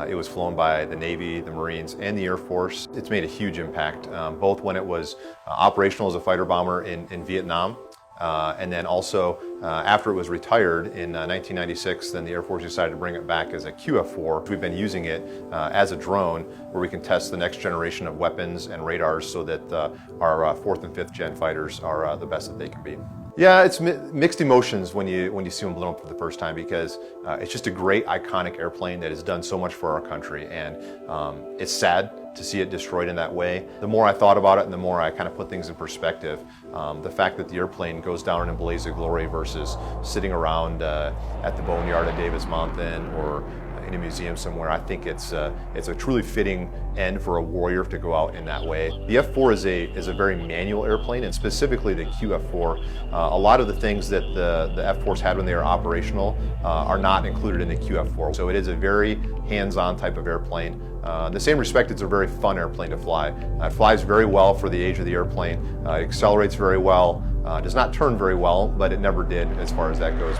It was flown by the Navy, the Marines, and the Air Force. It's made a huge impact, both when it was operational as a fighter bomber in Vietnam, and then also after it was retired in 1996, then the Air Force decided to bring it back as a QF-4. We've been using it as a drone where we can test the next generation of weapons and radars so that our fourth and fifth gen fighters are the best that they can be. Yeah, it's mixed emotions when you see them blown up for the first time, because it's just a great iconic airplane that has done so much for our country, and it's sad to see it destroyed in that way. The more I thought about it and the more I kind of put things in perspective, the fact that the airplane goes down in a blaze of glory versus sitting around at the boneyard at Davis Mountain or in a museum somewhere, I think it's a truly fitting end for a warrior to go out in that way. The F-4 is a very manual airplane, and specifically the QF-4. A lot of the things that the F-4s had when they were operational are not included in the QF-4. So it is a very hands-on type of airplane. In the same respect, it's a very fun airplane to fly. It flies very well for the age of the airplane. It accelerates very well. Does not turn very well, but it never did as far as that goes.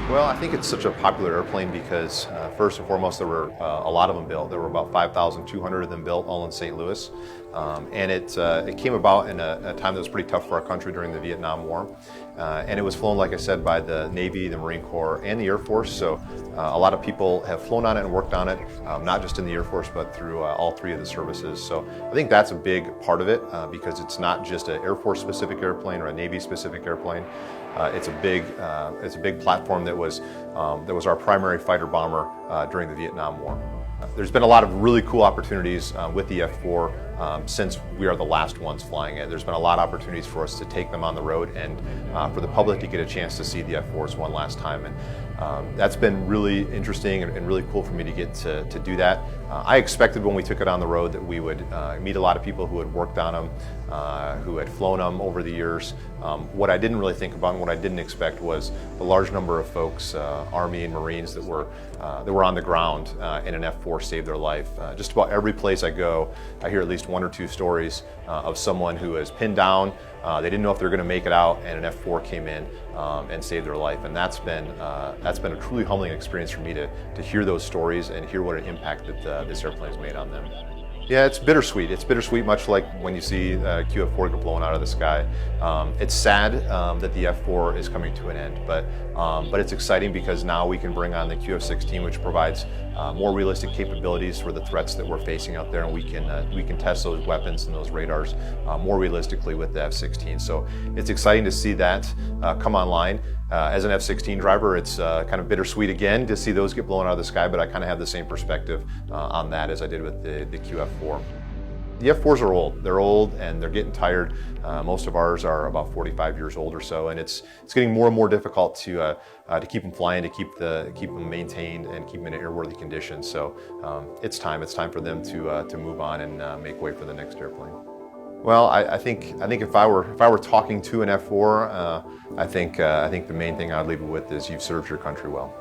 Well, I think it's such a popular airplane because first and foremost, there were a lot of them built. There were about 5,200 of them built, all in St. Louis. And it came about in a time that was pretty tough for our country during the Vietnam War. And it was flown, like I said, by the Navy, the Marine Corps, and the Air Force. So a lot of people have flown on it and worked on it, not just in the Air Force, but through all three of the services. So I think that's a big part of it because it's not just an Air Force specific airplane or a Navy specific airplane. It's a big platform that was our primary fighter bomber during the Vietnam War. There's been a lot of really cool opportunities with the F-4 since we are the last ones flying it. There's been a lot of opportunities for us to take them on the road and for the public to get a chance to see the F-4s one last time. And that's been really interesting and really cool for me to get to do that. I expected when we took it on the road that we would meet a lot of people who had worked on them, who had flown them over the years. What I didn't really think about and what I didn't expect was the large number of folks, Army and Marines, that were on the ground in an F-4 saved their life. Just about every place I go, I hear at least one or two stories of someone who is pinned down. They didn't know if they were going to make it out, and an F-4 came in and saved their life. And that's been a truly humbling experience for me to hear those stories and hear what an impact that this airplane has made on them. Yeah, it's bittersweet. It's bittersweet, much like when you see QF-4 get blown out of the sky. It's sad that the F-4 is coming to an end, but it's exciting because now we can bring on the QF-16, which provides more realistic capabilities for the threats that we're facing out there, and we can test those weapons and those radars more realistically with the F-16. So it's exciting to see that come online. As an F-16 driver, it's kind of bittersweet again to see those get blown out of the sky, but I kind of have the same perspective on that as I did with the QF-4. The F-4s are old. They're old and they're getting tired. Most of ours are about 45 years old or so, and it's getting more and more difficult to keep them flying, to keep them maintained and keep them in airworthy conditions. So it's time for them to move on and make way for the next airplane. Well, I think if I were talking to an F-4, I think the main thing I'd leave it with is you've served your country well.